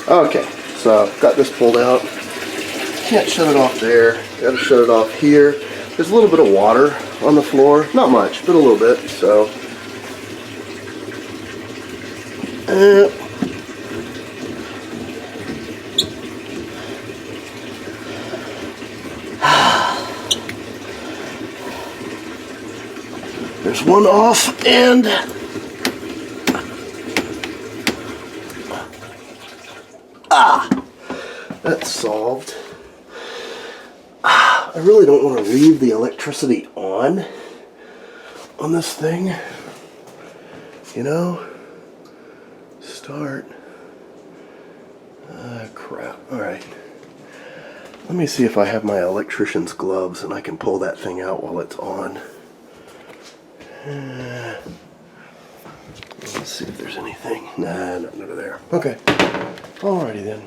Okay, so I've got this pulled out. Can't shut it off there. Got to shut it off here. There's a little bit of water on the floor. Not much, but a little bit. So, there's one off, and that's solved. I really don't want to leave the electricity on this thing. You know? Start. Crap. Alright. Let me see if I have my electrician's gloves and I can pull that thing out while it's on. Let's see if there's anything. Nah, nothing over there. Okay. Alrighty then.